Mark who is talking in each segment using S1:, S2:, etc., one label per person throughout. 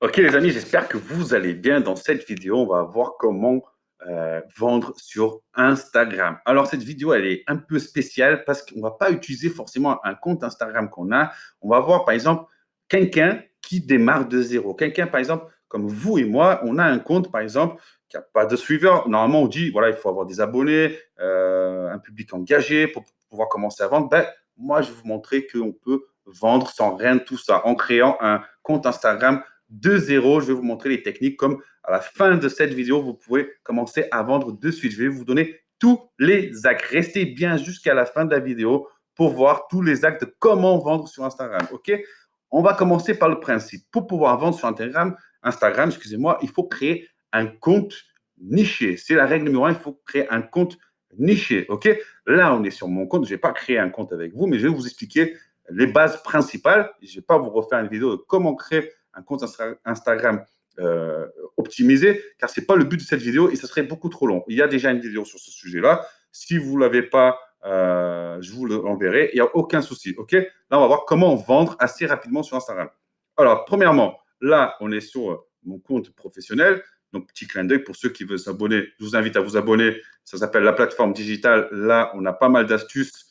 S1: Ok les amis, j'espère que vous allez bien. Dans cette vidéo, on va voir comment vendre sur Instagram. Alors cette vidéo, elle est un peu spéciale parce qu'on ne va pas utiliser forcément un compte Instagram qu'on a. On va voir par exemple quelqu'un qui démarre de zéro. Quelqu'un par exemple comme vous et moi, on a un compte par exemple qui n'a pas de suiveurs. Normalement, on dit voilà, il faut avoir des abonnés, un public engagé pour pouvoir commencer à vendre. Ben, moi, je vais vous montrer qu'on peut vendre sans rien de tout ça en créant un compte Instagram de zéro. Je vais vous montrer les techniques comme à la fin de cette vidéo, vous pouvez commencer à vendre de suite. Je vais vous donner tous les actes. Restez bien jusqu'à la fin de la vidéo pour voir tous les actes de comment vendre sur Instagram. OK? On va commencer par le principe. Pour pouvoir vendre sur Instagram, excusez-moi, il faut créer un compte niché. C'est la règle numéro un. Il faut créer un compte niché. OK? Là, on est sur mon compte. Je ne vais pas créer un compte avec vous, mais je vais vous expliquer les bases principales. Je ne vais pas vous refaire une vidéo de comment créer un compte Instagram optimisé, car ce n'est pas le but de cette vidéo et ce serait beaucoup trop long. Il y a déjà une vidéo sur ce sujet-là. Si vous ne l'avez pas, je vous l'enverrai. Il n'y a aucun souci. OK? Là, on va voir comment vendre assez rapidement sur Instagram. Alors, premièrement, là, on est sur mon compte professionnel. Donc, petit clin d'œil pour ceux qui veulent s'abonner. Je vous invite à vous abonner. Ça s'appelle la plateforme digitale. Là, on a pas mal d'astuces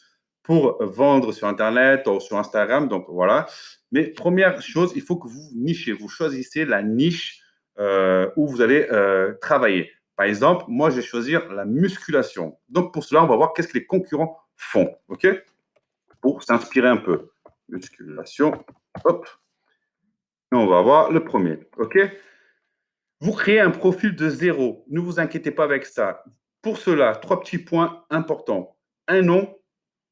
S1: pour vendre sur Internet ou sur Instagram. Donc, voilà. Mais première chose, il faut que vous nichez. Vous choisissez la niche où vous allez travailler. Par exemple, moi, je vais choisir la musculation. Donc, pour cela, on va voir qu'est-ce que les concurrents font. OK? Pour s'inspirer un peu. Musculation. Hop. Et on va voir le premier. OK? Vous créez un profil de zéro. Ne vous inquiétez pas avec ça. Pour cela, 3 petits points importants. Un nom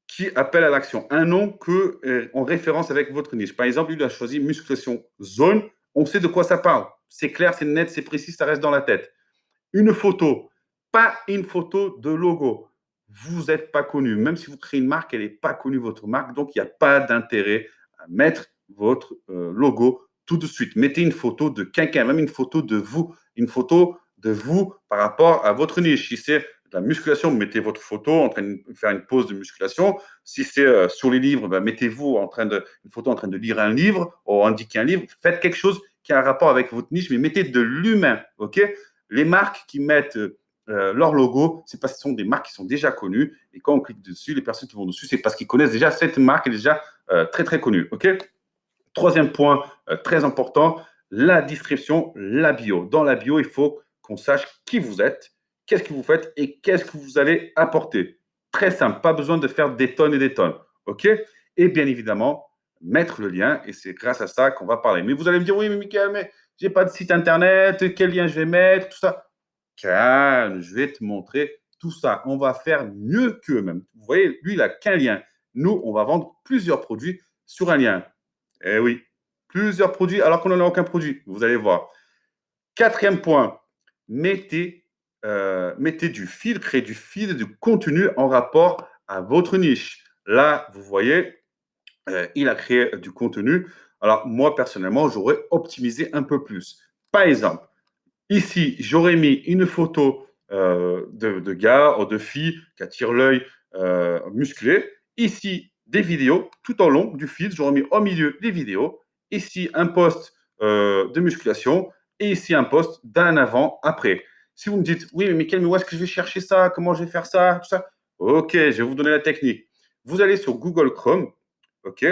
S1: qui appelle à l'action. Un nom que, en référence avec votre niche. Par exemple, lui, il a choisi musculation zone. On sait de quoi ça parle. C'est clair, c'est net, c'est précis, ça reste dans la tête. Une photo, pas une photo de logo. Vous n'êtes pas connu. Même si vous créez une marque, elle n'est pas connue, votre marque. Donc, il n'y a pas d'intérêt à mettre votre logo tout de suite. Mettez une photo de quelqu'un, même une photo de vous par rapport à votre niche. Si c'est de la musculation, mettez votre photo en train de faire une pause de musculation. Si c'est sur les livres, ben, mettez-vous une photo en train de lire un livre ou indiquer un livre. Faites quelque chose qui a un rapport avec votre niche, mais mettez de l'humain. OK? Les marques qui mettent leur logo, c'est parce que ce sont des marques qui sont déjà connues. Et quand on clique dessus, les personnes qui vont dessus, c'est parce qu'ils connaissent déjà cette marque, elle est déjà très, très connue. OK? Troisième point très important, la description, la bio. Dans la bio, il faut qu'on sache qui vous êtes, qu'est-ce que vous faites et qu'est-ce que vous allez apporter. Très simple, pas besoin de faire des tonnes et des tonnes. OK? Et bien évidemment, mettre le lien, et c'est grâce à ça qu'on va parler. Mais vous allez me dire, oui, mais Michael, mais j'ai pas de site internet, quel lien je vais mettre, tout ça. Calme, je vais te montrer tout ça. On va faire mieux qu'eux même. Vous voyez, lui, il n'a qu'un lien. Nous, on va vendre plusieurs produits sur un lien. Eh oui, plusieurs produits alors qu'on n'en a aucun produit. Vous allez voir. Quatrième point, mettez du fil, créez du fil, du contenu en rapport à votre niche. Là, vous voyez, il a créé du contenu. Alors, moi, personnellement, j'aurais optimisé un peu plus. Par exemple, ici, j'aurais mis une photo de gars ou de filles qui attirent l'œil musclé. Ici, des vidéos tout en long du fil. J'aurais mis au milieu des vidéos. Ici, un post de musculation. Et ici, un post d'un avant-après. Si vous me dites, oui, mais Mickaël, mais où est-ce que je vais chercher ça? Comment je vais faire ça? Tout ça. OK, je vais vous donner la technique. Vous allez sur Google Chrome, OK,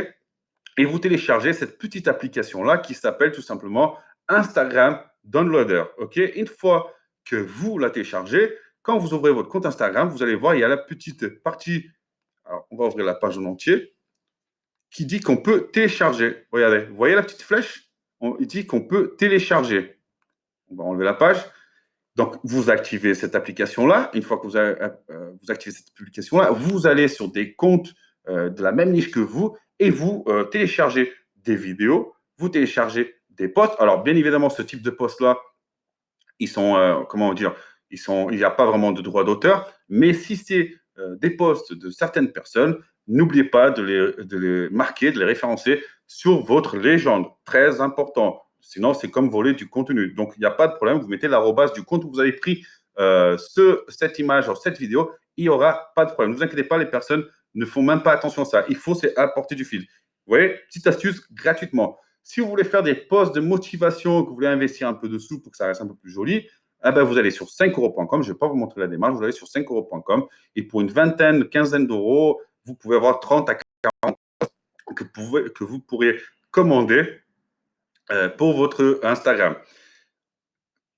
S1: et vous téléchargez cette petite application-là qui s'appelle tout simplement Instagram Downloader. OK? Une fois que vous la téléchargez, quand vous ouvrez votre compte Instagram, vous allez voir, il y a la petite partie, alors on va ouvrir la page en entier, qui dit qu'on peut télécharger. Regardez, vous voyez la petite flèche? Il dit qu'on peut télécharger. On va enlever la page. Donc, vous activez cette application-là. Une fois que vous activez cette application-là, vous allez sur des comptes de la même niche que vous et vous téléchargez des vidéos, vous téléchargez des posts. Alors, bien évidemment, ce type de posts-là, ils sont, comment dire, il n'y a pas vraiment de droit d'auteur. Mais si c'est des posts de certaines personnes, n'oubliez pas de les marquer, de les référencer sur votre légende. Très important. Sinon, c'est comme voler du contenu. Donc, il n'y a pas de problème. Vous mettez l'arrobase du compte où vous avez pris cette image, cette vidéo. Il n'y aura pas de problème. Ne vous inquiétez pas, les personnes ne font même pas attention à ça. Il faut, c'est apporter du fil. Vous voyez, petite astuce gratuitement. Si vous voulez faire des posts de motivation, que vous voulez investir un peu de sous pour que ça reste un peu plus joli, eh ben, vous allez sur 5euros.com. Je ne vais pas vous montrer la démarche. Vous allez sur 5euros.com et pour une vingtaine, quinzaine d'euros, vous pouvez avoir 30 à 40 que vous pourriez commander pour votre Instagram.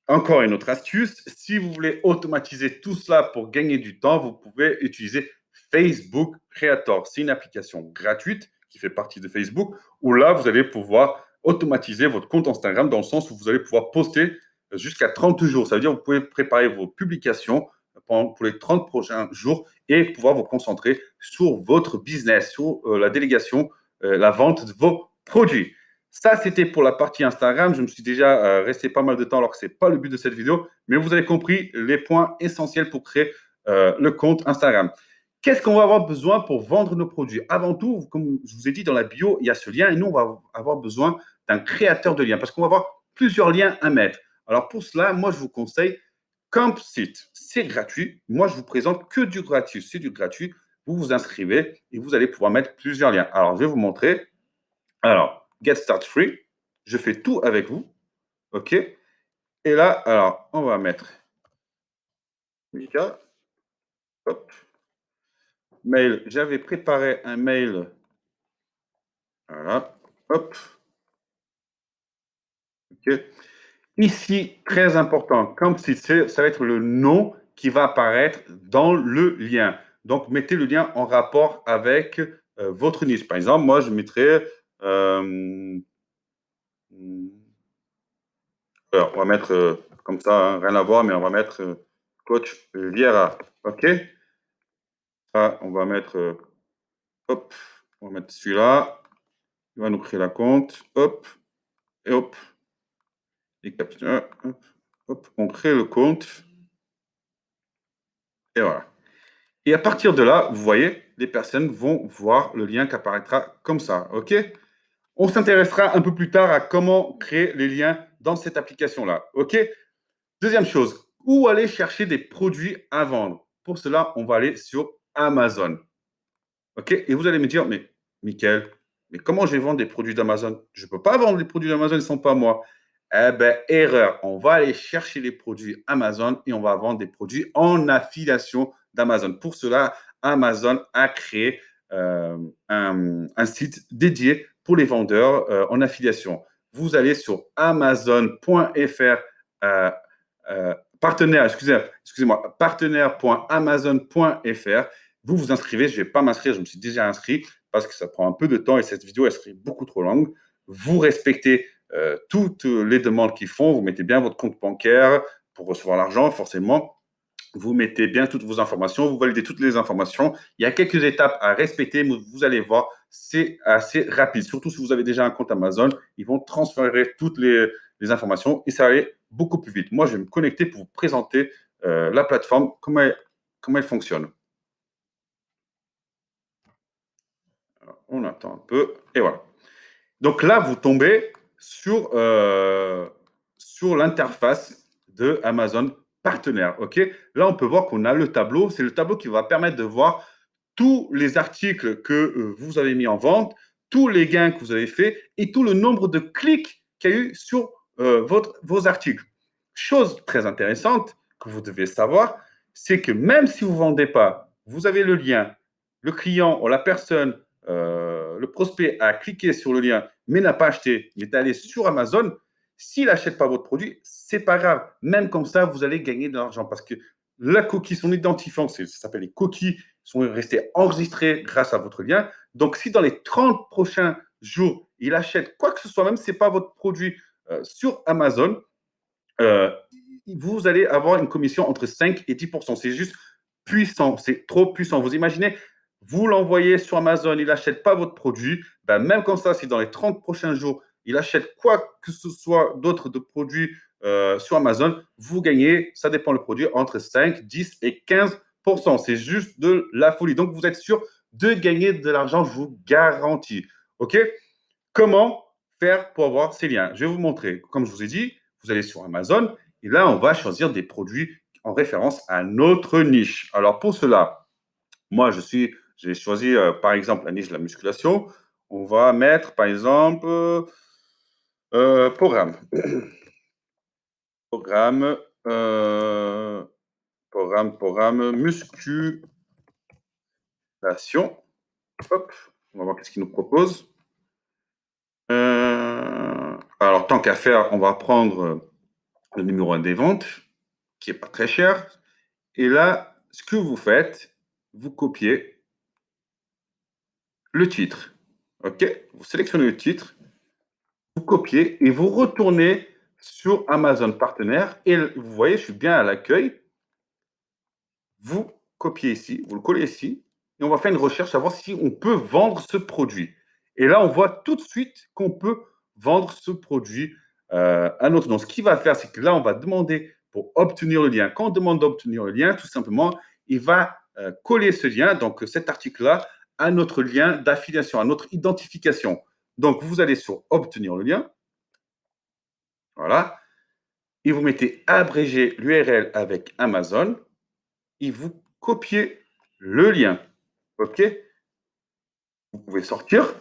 S1: Encore une autre astuce, si vous voulez automatiser tout cela pour gagner du temps, vous pouvez utiliser Facebook Creator. C'est une application gratuite qui fait partie de Facebook où là, vous allez pouvoir automatiser votre compte Instagram dans le sens où vous allez pouvoir poster jusqu'à 30 jours. Ça veut dire que vous pouvez préparer vos publications pour les 30 prochains jours et pouvoir vous concentrer sur votre business, sur la délégation, la vente de vos produits. Ça, c'était pour la partie Instagram. Je me suis déjà resté pas mal de temps alors que ce n'est pas le but de cette vidéo, mais vous avez compris les points essentiels pour créer le compte Instagram. Qu'est-ce qu'on va avoir besoin pour vendre nos produits? Avant tout, comme je vous ai dit dans la bio, il y a ce lien et nous, on va avoir besoin d'un créateur de liens parce qu'on va avoir plusieurs liens à mettre. Alors pour cela, moi, je vous conseille Campsite. C'est gratuit. Moi, je vous présente que du gratuit. C'est du gratuit. Vous vous inscrivez et vous allez pouvoir mettre plusieurs liens. Alors, je vais vous montrer. Alors, Get Start Free, je fais tout avec vous, OK? Et là, alors, on va mettre Mika, hop, mail, j'avais préparé un mail, voilà, hop, OK. Ici, très important, comme si ça va être le nom qui va apparaître dans le lien. Donc, mettez le lien en rapport avec votre niche. Par exemple, moi, je mettrais alors, on va mettre comme ça, hein, rien à voir, mais on va mettre coach Viera. OK? Ça, on va mettre, hop, on va mettre celui-là. Il va nous créer la compte. Hop, et hop. Et capture, hop, hop, on crée le compte. Et voilà. Et à partir de là, vous voyez, les personnes vont voir le lien qui apparaîtra comme ça. OK? On s'intéressera un peu plus tard à comment créer les liens dans cette application-là. OK? Deuxième chose, où aller chercher des produits à vendre? Pour cela, on va aller sur Amazon. OK? Et vous allez me dire, mais Michael, mais comment je vais vendre des produits d'Amazon? Je ne peux pas vendre les produits d'Amazon, ils ne sont pas moi. Eh bien, erreur. On va aller chercher les produits Amazon et on va vendre des produits en affiliation d'Amazon. Pour cela, Amazon a créé un site dédié pour les vendeurs en affiliation. Vous allez sur amazon.fr, excusez-moi, partenaire.amazon.fr. Vous vous inscrivez, je ne vais pas m'inscrire, je me suis déjà inscrit parce que ça prend un peu de temps et cette vidéo, elle serait beaucoup trop longue. Vous respectez toutes les demandes qu'ils font, vous mettez bien votre compte bancaire pour recevoir l'argent, forcément. Vous mettez bien toutes vos informations, vous validez toutes les informations. Il y a quelques étapes à respecter, mais vous allez voir, c'est assez rapide. Surtout si vous avez déjà un compte Amazon, ils vont transférer toutes les informations et ça va aller beaucoup plus vite. Moi, je vais me connecter pour vous présenter la plateforme, comment elle fonctionne. Alors, on attend un peu et voilà. Donc là, vous tombez sur l'interface de Amazon Partenaire. OK? Là, on peut voir qu'on a le tableau. C'est le tableau qui va permettre de voir tous les articles que vous avez mis en vente, tous les gains que vous avez faits et tout le nombre de clics qu'il y a eu sur vos articles. Chose très intéressante que vous devez savoir, c'est que même si vous ne vendez pas, vous avez le lien, le client ou la personne, le prospect a cliqué sur le lien mais n'a pas acheté, il est allé sur Amazon, s'il n'achète pas votre produit, c'est pas grave. Même comme ça, vous allez gagner de l'argent parce que la cookie, son identifiant, ça s'appelle les cookies, sont restés enregistrés grâce à votre lien. Donc, si dans les 30 prochains jours, il achète quoi que ce soit, même si ce n'est pas votre produit sur Amazon, vous allez avoir une commission entre 5 et 10%. C'est juste puissant, c'est trop puissant. Vous imaginez, vous l'envoyez sur Amazon, il n'achète pas votre produit, ben même comme ça, si dans les 30 prochains jours, il achète quoi que ce soit d'autre de produits sur Amazon, vous gagnez, ça dépend le produit, entre 5, 10 et 15%. C'est juste de la folie. Donc, vous êtes sûr de gagner de l'argent, je vous garantis. OK? Comment faire pour avoir ces liens? Je vais vous montrer. Comme je vous ai dit, vous allez sur Amazon et là, on va choisir des produits en référence à notre niche. Alors, pour cela, moi, j'ai choisi, par exemple, la niche de la musculation. On va mettre, par exemple, Programme. Programme, programme, musculation. Hop, on va voir qu'est-ce qu'il nous propose. Alors, tant qu'à faire, on va prendre le numéro 1 des ventes, qui n'est pas très cher. Et là, ce que vous faites, vous copiez le titre. OK? Vous sélectionnez le titre, vous copiez et vous retournez sur Amazon Partenaire. Et vous voyez, je suis bien à l'accueil. Vous copiez ici, vous le collez ici, et on va faire une recherche, savoir si on peut vendre ce produit. Et là, on voit tout de suite qu'on peut vendre ce produit à notre nom. Ce qu'il va faire, c'est que là, on va demander pour obtenir le lien. Quand on demande d'obtenir le lien, tout simplement, il va coller ce lien, donc cet article-là, à notre lien d'affiliation, à notre identification. Donc, vous allez sur obtenir le lien. Voilà. Et vous mettez abréger l'URL avec Amazon. Et vous copiez le lien. OK? Vous pouvez sortir.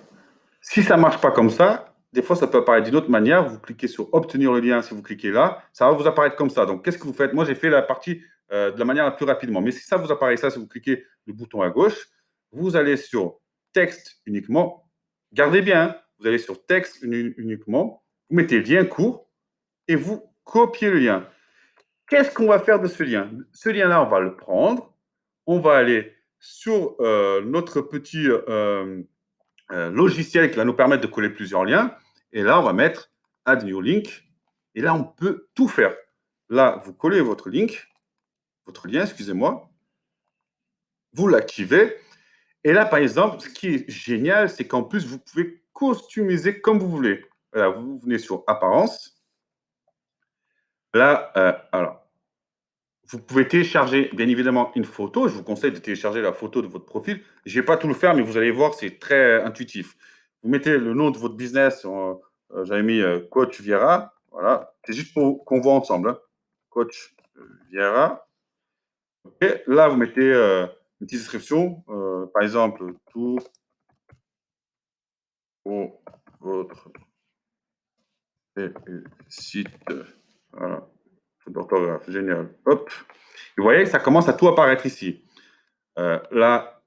S1: Si ça ne marche pas comme ça, des fois, ça peut apparaître d'une autre manière. Vous cliquez sur obtenir le lien. Si vous cliquez là, ça va vous apparaître comme ça. Donc, qu'est-ce que vous faites? Moi, j'ai fait la partie de la manière la plus rapidement. Mais si ça vous apparaît ça, si vous cliquez le bouton à gauche, vous allez sur texte uniquement. Gardez bien, hein, vous allez sur texte uniquement. Vous mettez lien court et vous copiez le lien. Qu'est-ce qu'on va faire de ce lien? Ce lien-là, on va le prendre. On va aller sur notre petit logiciel qui va nous permettre de coller plusieurs liens. Et là, on va mettre Add New Link. Et là, on peut tout faire. Là, vous collez votre link, votre lien, excusez-moi. Vous l'activez. Et là, par exemple, ce qui est génial, c'est qu'en plus, vous pouvez customiser comme vous voulez. Voilà, vous venez sur Apparence. Là, alors, vous pouvez télécharger, bien évidemment, une photo. Je vous conseille de télécharger la photo de votre profil. Je ne vais pas tout le faire, mais vous allez voir, c'est très intuitif. Vous mettez le nom de votre business. J'avais mis Coach Viera. Voilà. C'est juste pour qu'on voit ensemble. Hein. Coach Viera. Et là, vous mettez une petite description. Par exemple, tout pour votre site. Voilà. D'orthographe. Génial. Hop. Vous voyez, ça commence à tout apparaître ici. Là,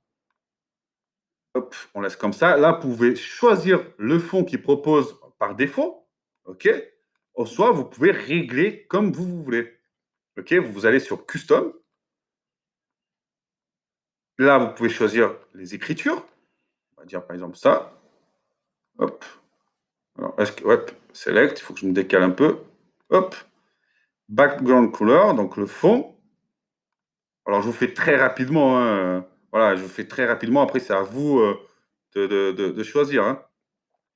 S1: hop, on laisse comme ça. Là, vous pouvez choisir le fond qui propose par défaut. OK? Ou soit, vous pouvez régler comme vous voulez. OK? Vous allez sur Custom. Là, vous pouvez choisir les écritures. On va dire par exemple ça. Hop. Alors, hop, Select. Il faut que je me décale un peu. Hop. Background Color, donc le fond. Alors, je vous fais très rapidement. Hein. Voilà, je vous fais très rapidement. Après, c'est à vous de choisir. Hein.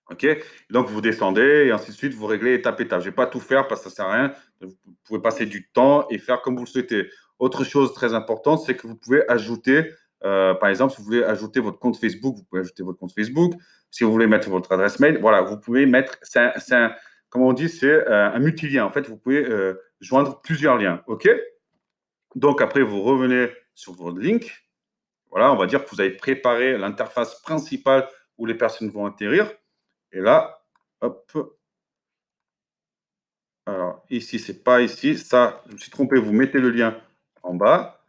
S1: OK? Donc, vous descendez et ainsi de suite, vous réglez étape étape. Je ne vais pas tout faire parce que ça ne sert à rien. Vous pouvez passer du temps et faire comme vous le souhaitez. Autre chose très importante, c'est que vous pouvez ajouter, par exemple, si vous voulez ajouter votre compte Facebook, vous pouvez ajouter votre compte Facebook. Si vous voulez mettre votre adresse mail, voilà, vous pouvez mettre, comme on dit, c'est un multilien. En fait, vous pouvez joindre plusieurs liens. OK? Donc, après, vous revenez sur votre link. Voilà, on va dire que vous avez préparé l'interface principale où les personnes vont atterrir. Et là, hop. Alors, ici, c'est pas ici. Ça, je me suis trompé. Vous mettez le lien en bas.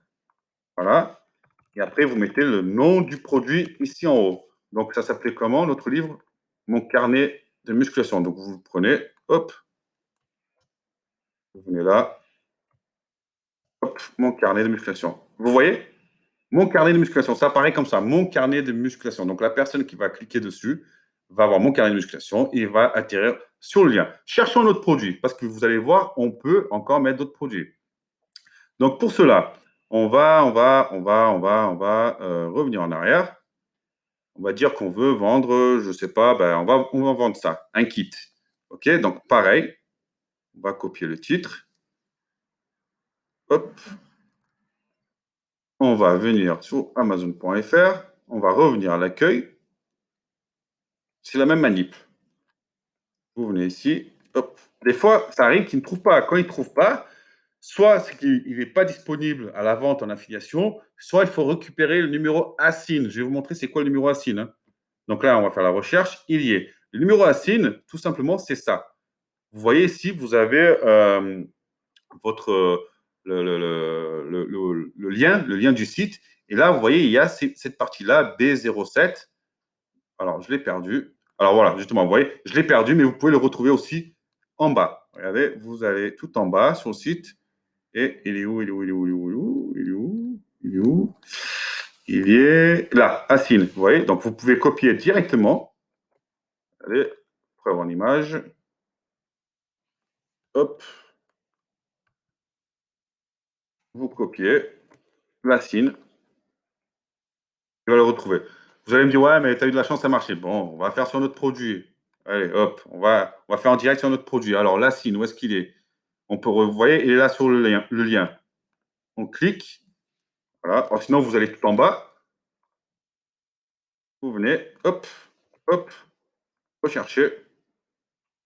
S1: Voilà. Et après, vous mettez le nom du produit ici en haut. Donc, ça s'appelait comment, notre livre? Mon carnet de musculation. Donc, vous le prenez. Hop. Vous venez là. Hop. Mon carnet de musculation. Vous voyez? Mon carnet de musculation. Ça apparaît comme ça. Mon carnet de musculation. Donc, la personne qui va cliquer dessus va avoir mon carnet de musculation et va atterrir sur le lien. Cherchons notre produit parce que vous allez voir, on peut encore mettre d'autres produits. Donc, pour cela, on va revenir en arrière. On va dire qu'on veut vendre, je ne sais pas, ben on va vendre ça, un kit. OK? Donc, pareil, on va copier le titre. Hop. On va venir sur Amazon.fr. On va revenir à l'accueil. C'est la même manip. Vous venez ici. Hop. Des fois, ça arrive qu'il ne trouve pas. Quand il ne trouve pas, soit c'est qu'il n'est pas disponible à la vente en affiliation, soit il faut récupérer le numéro ASIN. Je vais vous montrer c'est quoi le numéro ASIN. Hein. Donc là, on va faire la recherche. Il y est. Le numéro ASIN, tout simplement, c'est ça. vous voyez ici, vous avez votre, le lien du site. Et là, vous voyez, il y a cette partie-là, B07. Alors, je l'ai perdu. Alors voilà, justement, vous voyez, je l'ai perdu, mais vous pouvez le retrouver aussi en bas. Regardez, vous allez tout en bas sur le site. Et il est où? Il est où? Il est où? Il est où? Il est où? Il est où? Il est là, Assin. Vous voyez? Donc, vous pouvez copier directement. Allez, preuve en image. Hop, vous copiez Assin. Tu vas le retrouver. Vous allez me dire, ouais, mais tu as eu de la chance, ça a marché. Bon, on va faire sur notre produit. Allez, hop, on va faire en direct sur notre produit. Alors, Lassine, où est-ce qu'il est? On peut, vous voyez, il est là sur le lien. On clique. Voilà. Alors, sinon, vous allez tout en bas. Vous venez, hop, hop, rechercher.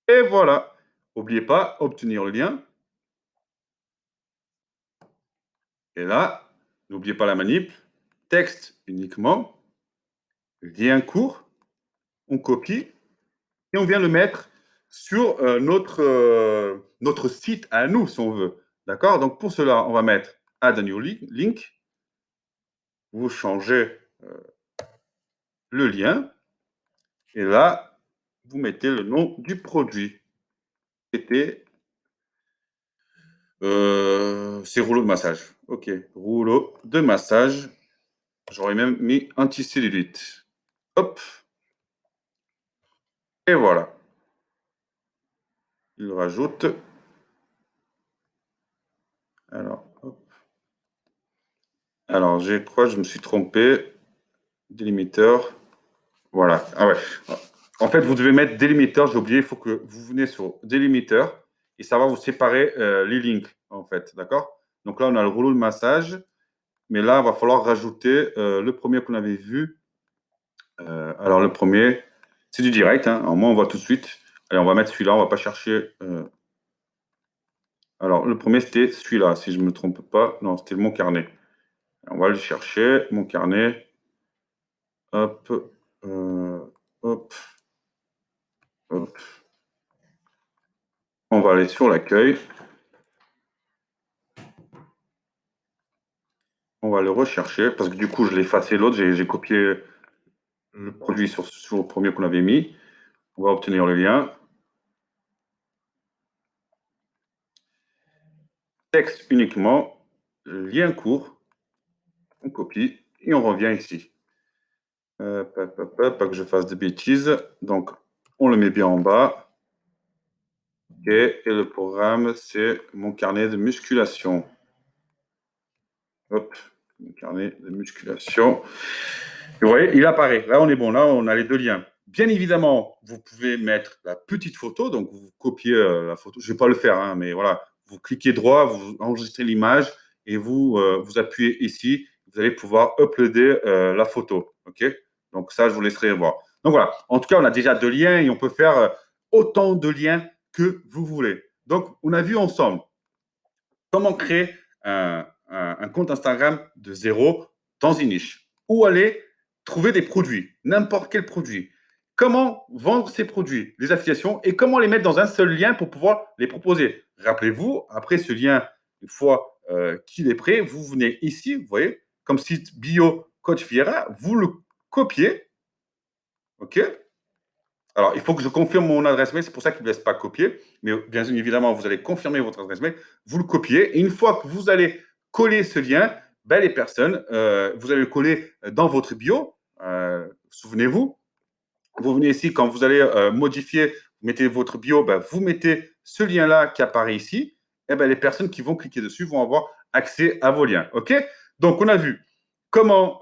S1: Et voilà. N'oubliez pas, obtenir le lien. Et là, n'oubliez pas la manip. Texte uniquement. Lien court. On copie. Et on vient le mettre sur notre site à nous, si on veut. D'accord? Donc, pour cela, on va mettre Add a new link. Vous changez le lien. Et là, vous mettez le nom du produit. C'était c'est rouleau de massage. OK, rouleau de massage. J'aurais même mis anticellulite. Hop. Et voilà. Il rajoute. Alors, hop. Alors, je crois que je me suis trompé. Délimiteur. Voilà. Ah ouais. En fait, vous devez mettre délimiteur. J'ai oublié. Il faut que vous venez sur délimiteur et ça va vous séparer les links, en fait. D'accord? Donc là, on a le rouleau de massage. Mais là, il va falloir rajouter le premier qu'on avait vu. Alors, le premier, c'est du direct. Hein. Alors, moi, on voit tout de suite. Allez, on va mettre celui-là. On ne va pas chercher. Alors, le premier, c'était celui-là, si je ne me trompe pas. Non, c'était mon carnet. On va le chercher. Mon carnet. Hop. Hop. Hop. On va aller sur l'accueil. On va le rechercher parce que du coup, je l'ai effacé l'autre. J'ai copié le produit sur le premier qu'on avait mis. On va obtenir le lien. Texte uniquement. Lien court. On copie et on revient ici. Pas que je fasse de bêtises. Donc, on le met bien en bas. OK. Et le programme, c'est mon carnet de musculation. Hop, mon carnet de musculation. Vous voyez, il apparaît. Là, on est bon. Là, on a les deux liens. Bien évidemment, vous pouvez mettre la petite photo. Donc, vous copiez la photo. Je ne vais pas le faire, hein, mais voilà. Vous cliquez droit, vous enregistrez l'image et vous appuyez ici. Vous allez pouvoir uploader la photo. OK? Donc, ça, je vous laisserai voir. Donc, voilà. En tout cas, on a déjà deux liens et on peut faire autant de liens que vous voulez. Donc, on a vu ensemble comment créer un compte Instagram de zéro dans une niche. Où aller trouver des produits, n'importe quel produit. Comment vendre ces produits, les affiliations, et comment les mettre dans un seul lien pour pouvoir les proposer. Rappelez-vous, après ce lien, une fois qu'il est prêt, vous venez ici, vous voyez, comme site bio Coach Vieira, vous le copiez. OK? Alors, il faut que je confirme mon adresse mail, c'est pour ça qu'il ne me laisse pas copier. Mais bien évidemment, vous allez confirmer votre adresse mail, vous le copiez. Et une fois que vous allez coller ce lien, ben, les personnes, vous allez le coller dans votre bio. Souvenez-vous, vous venez ici, quand vous allez modifier, vous mettez votre bio, ben, vous mettez ce lien-là qui apparaît ici. Et ben, les personnes qui vont cliquer dessus vont avoir accès à vos liens. OK? Donc, on a vu comment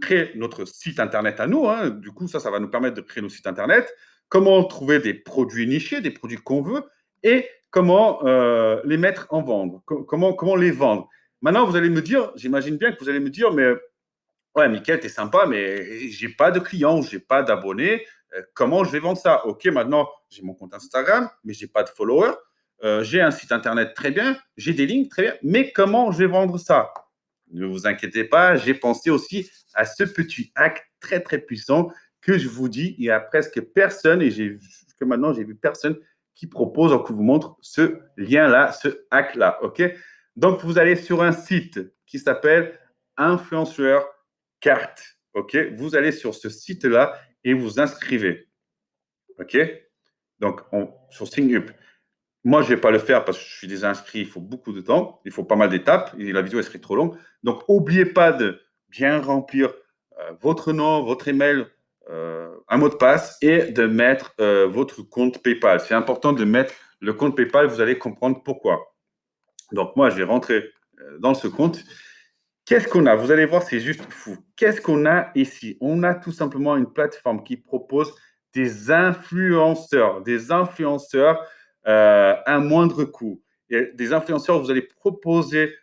S1: créer notre site Internet à nous. Hein. Du coup, ça va nous permettre de créer nos sites Internet. Comment trouver des produits nichés, des produits qu'on veut, et comment les mettre en vente, comment les vendre. Maintenant, vous allez me dire, j'imagine bien que vous allez me dire, mais ouais, Mickaël, t'es sympa, mais j'ai pas de clients, j'ai pas d'abonnés. Comment je vais vendre ça? Ok, maintenant, j'ai mon compte Instagram, mais j'ai pas de followers. J'ai un site Internet très bien, j'ai des lignes très bien, mais comment je vais vendre ça? Ne vous inquiétez pas, j'ai pensé aussi à ce petit hack très très puissant que je vous dis, il y a presque personne, et jusque maintenant, j'ai vu personne qui propose, donc, vous montre ce lien-là, ce hack-là. OK? Donc, vous allez sur un site qui s'appelle Influenceur Carte. OK? Vous allez sur ce site-là et vous inscrivez. OK? Donc, sur SingUp. Moi, je ne vais pas le faire parce que je suis déjà inscrit, il faut beaucoup de temps, il faut pas mal d'étapes et la vidéo elle serait trop longue. Donc, n'oubliez pas de bien remplir votre nom, votre email, un mot de passe et de mettre votre compte PayPal. C'est important de mettre le compte PayPal, vous allez comprendre pourquoi. Donc, moi, je vais rentrer dans ce compte. Qu'est-ce qu'on a? Vous allez voir, c'est juste fou. Qu'est-ce qu'on a ici? On a tout simplement une plateforme qui propose des influenceurs à moindre coût. Et des influenceurs, vous allez proposer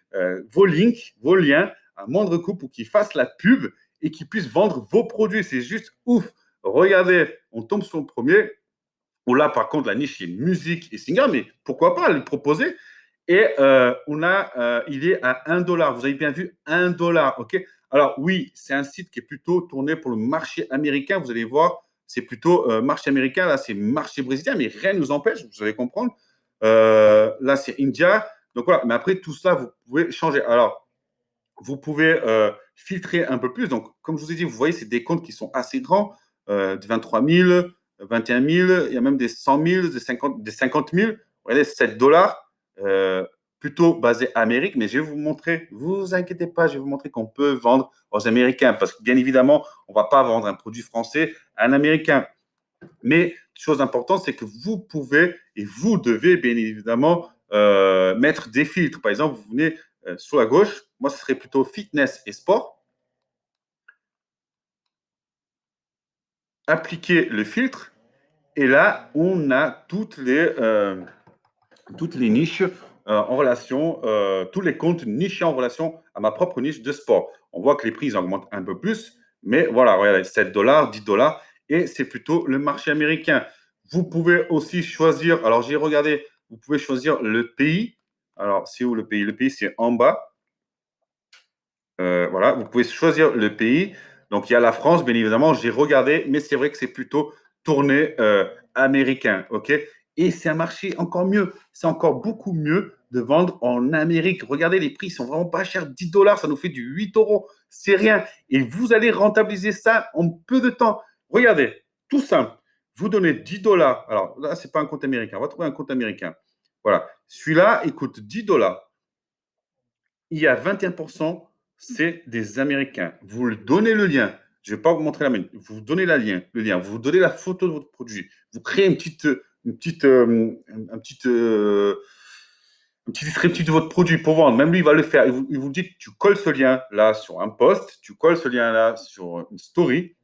S1: vos links, vos liens à moindre coût pour qu'ils fassent la pub et qu'ils puissent vendre vos produits. C'est juste ouf. Regardez, on tombe sur le premier. Où là, par contre, la niche, c'est musique et singer, mais pourquoi pas le proposer? Et il est à 1 $. Vous avez bien vu, 1 $. OK? Alors, oui, c'est un site qui est plutôt tourné pour le marché américain. Vous allez voir, c'est plutôt marché américain. Là, c'est marché brésilien, mais rien ne nous empêche, vous allez comprendre. Là, c'est India. Donc voilà, mais après, tout cela, vous pouvez changer. Alors, vous pouvez filtrer un peu plus. Donc, comme je vous ai dit, vous voyez, c'est des comptes qui sont assez grands, de 23 000, 21 000, il y a même des 100 000, des 50 000. Vous voyez, 7 $, plutôt basé Amérique. Mais je vais vous montrer, vous inquiétez pas, je vais vous montrer qu'on peut vendre aux Américains. Parce que bien évidemment, on ne va pas vendre un produit français à un Américain. Mais chose importante, c'est que vous pouvez et vous devez bien évidemment mettre des filtres. Par exemple, vous venez sur la gauche, moi ce serait plutôt fitness et sport. Appliquer le filtre et là, on a toutes les niches en relation, tous les comptes nichés en relation à ma propre niche de sport. On voit que les prix augmentent un peu plus, mais voilà, regardez, 7 $, 10 $, et c'est plutôt le marché américain. Vous pouvez aussi choisir, alors j'ai regardé, vous pouvez choisir le pays. Alors, c'est où le pays? Le pays, c'est en bas. Voilà, vous pouvez choisir le pays. Donc, il y a la France, bien évidemment, j'ai regardé, mais c'est vrai que c'est plutôt tourné américain. OK? Et c'est un marché encore mieux. C'est encore beaucoup mieux de vendre en Amérique. Regardez, les prix sont vraiment pas chers. 10 $, ça nous fait du 8 €. C'est rien. Et vous allez rentabiliser ça en peu de temps. Regardez, tout simple. Vous donnez 10 $. Alors là, ce n'est pas un compte américain. On va trouver un compte américain. Voilà. Celui-là, il coûte 10 $. Il y a 21%, c'est des Américains. Vous lui donnez le lien. Je ne vais pas vous montrer la mienne. Vous donnez le lien. Vous donnez la photo de votre produit. Vous créez un petit descriptif de votre produit pour vendre. Même lui, il va le faire. Il vous dit, tu colles ce lien là sur un post, tu colles ce lien là sur une story.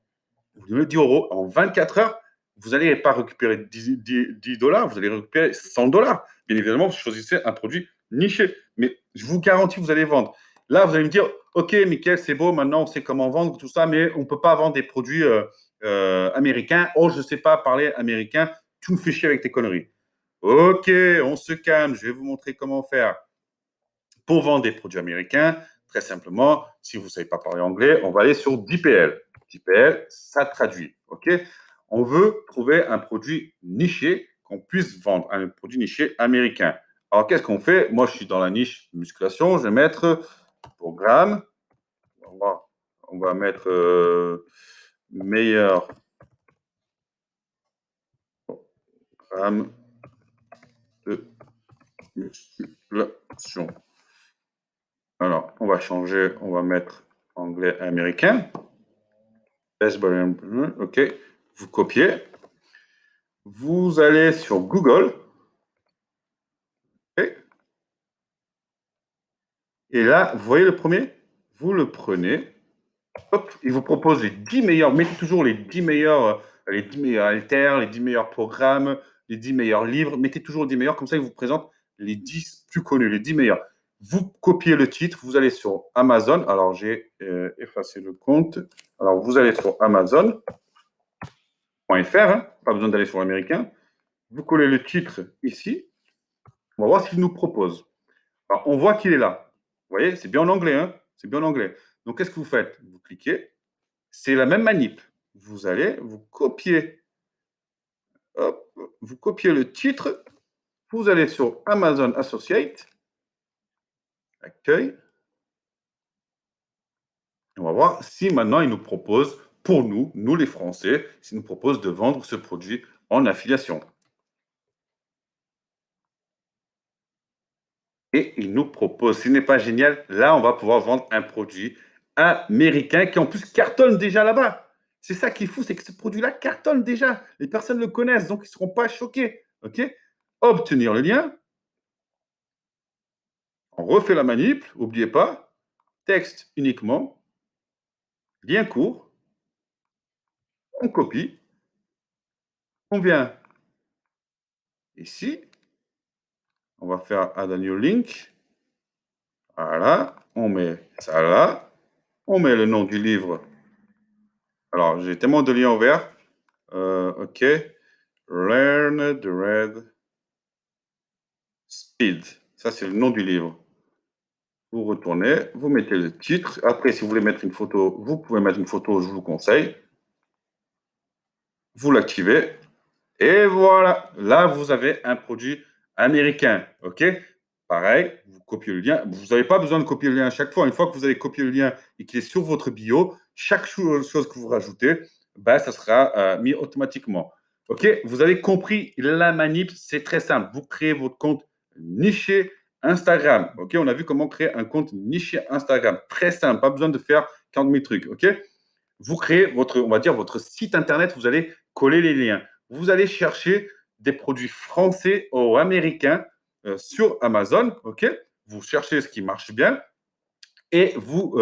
S1: Vous donnez 10 €. En 24 heures, vous n'allez pas récupérer 10 $, vous allez récupérer 100 $. Bien évidemment, vous choisissez un produit niché. Mais je vous garantis, vous allez vendre. Là, vous allez me dire, OK, Mickaël, c'est beau, maintenant on sait comment vendre, tout ça, mais on ne peut pas vendre des produits américains. Oh, je ne sais pas parler américain, tu me fais chier avec tes conneries. OK, on se calme, je vais vous montrer comment faire. Pour vendre des produits américains, très simplement, si vous ne savez pas parler anglais, on va aller sur DPL. DPL, ça traduit. OK? On veut trouver un produit niché qu'on puisse vendre, un produit niché américain. Alors, qu'est-ce qu'on fait? Moi, je suis dans la niche musculation. Je vais mettre programme. On va mettre meilleur programme de musculation. Alors, on va changer, on va mettre anglais américain. OK. Vous copiez. Vous allez sur Google. OK. Et là, vous voyez le premier? Vous le prenez. Hop, il vous propose les 10 meilleurs. Mettez toujours les 10 meilleurs haltères, les 10 meilleurs programmes, les 10 meilleurs livres. Mettez toujours les 10 meilleurs. Comme ça, il vous présente les 10 plus connus, les 10 meilleurs. Vous copiez le titre. Vous allez sur Amazon. Alors, j'ai effacé le compte. Alors, vous allez sur Amazon.fr. Hein, pas besoin d'aller sur l'américain. Vous collez le titre ici. On va voir ce qu'il nous propose. Alors, on voit qu'il est là. Vous voyez, c'est bien en anglais. Hein, c'est bien en anglais. Donc, qu'est-ce que vous faites? Vous cliquez. C'est la même manip. Vous allez, vous copiez Hop, vous copiez le titre, vous allez sur Amazon Associate, accueil. On va voir si maintenant il nous propose, pour nous, nous les Français, s'il nous propose de vendre ce produit en affiliation. Et il nous propose, ce n'est pas génial, là on va pouvoir vendre un produit américain qui en plus cartonne déjà là-bas. C'est ça qui est fou, c'est que ce produit-là cartonne déjà. Les personnes le connaissent, donc ils ne seront pas choqués. OK? Obtenir le lien. On refait la manip, n'oubliez pas. Texte uniquement. Lien court. On copie. On vient ici. On va faire Add a new link. Voilà. On met ça là. On met le nom du livre. Alors, j'ai tellement de liens ouverts. OK. Learn the Red Speed. Ça, c'est le nom du livre. Vous retournez, vous mettez le titre. Après, si vous voulez mettre une photo, vous pouvez mettre une photo, je vous conseille. Vous l'activez. Et voilà. Là, vous avez un produit américain. OK? Pareil, vous copiez le lien. Vous n'avez pas besoin de copier le lien à chaque fois. Une fois que vous avez copié le lien et qu'il est sur votre bio, chaque chose que vous rajoutez, ben, ça sera mis automatiquement. OK? Vous avez compris la manip, c'est très simple. Vous créez votre compte niché Instagram. OK? On a vu comment créer un compte niché Instagram. Très simple, pas besoin de faire 40 000 trucs. OK? Vous créez votre, on va dire, votre site internet, vous allez coller les liens. Vous allez chercher des produits français ou américains sur Amazon, OK? Vous cherchez ce qui marche bien et vous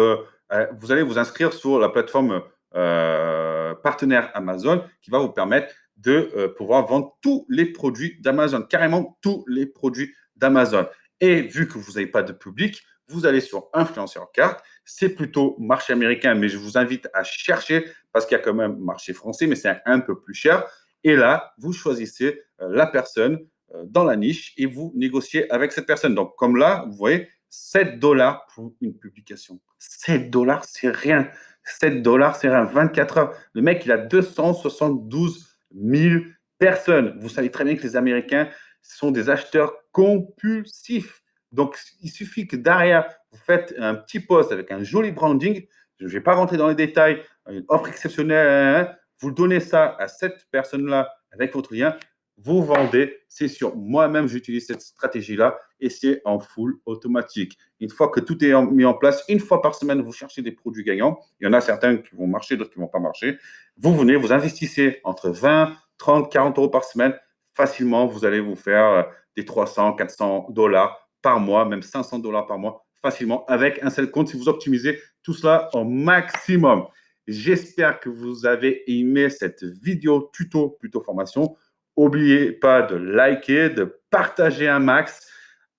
S1: allez vous inscrire sur la plateforme partenaire Amazon qui va vous permettre de pouvoir vendre tous les produits d'Amazon, carrément tous les produits d'Amazon. Et vu que vous n'avez pas de public, vous allez sur Influenceur Carte. C'est plutôt marché américain, mais je vous invite à chercher parce qu'il y a quand même marché français, mais c'est un peu plus cher. Et là, vous choisissez la personne dans la niche et vous négociez avec cette personne. Donc, comme là, vous voyez, 7 dollars pour une publication. 7 dollars, c'est rien. 7 dollars, c'est rien. 24 heures. Le mec, il a 272 000 personnes. Vous savez très bien que les Américains sont des acheteurs compulsifs. Donc, il suffit que derrière, vous faites un petit post avec un joli branding. Je ne vais pas rentrer dans les détails. Une offre exceptionnelle. Vous donnez ça à cette personne-là avec votre lien. Vous vendez, c'est sûr. Moi-même, j'utilise cette stratégie-là et c'est en full automatique. Une fois que tout est mis en place, une fois par semaine, vous cherchez des produits gagnants. Il y en a certains qui vont marcher, d'autres qui ne vont pas marcher. Vous venez, vous investissez entre 20, 30, 40 euros par semaine. Facilement, vous allez vous faire des 300, 400 dollars par mois, même 500 dollars par mois, facilement, avec un seul compte si vous optimisez tout cela au maximum. J'espère que vous avez aimé cette vidéo tuto, plutôt formation. N'oubliez pas de liker, de partager un max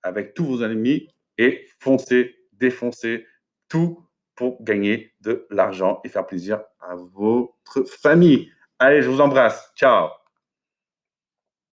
S1: avec tous vos amis et foncez, défoncez tout pour gagner de l'argent et faire plaisir à votre famille. Allez, je vous embrasse. Ciao.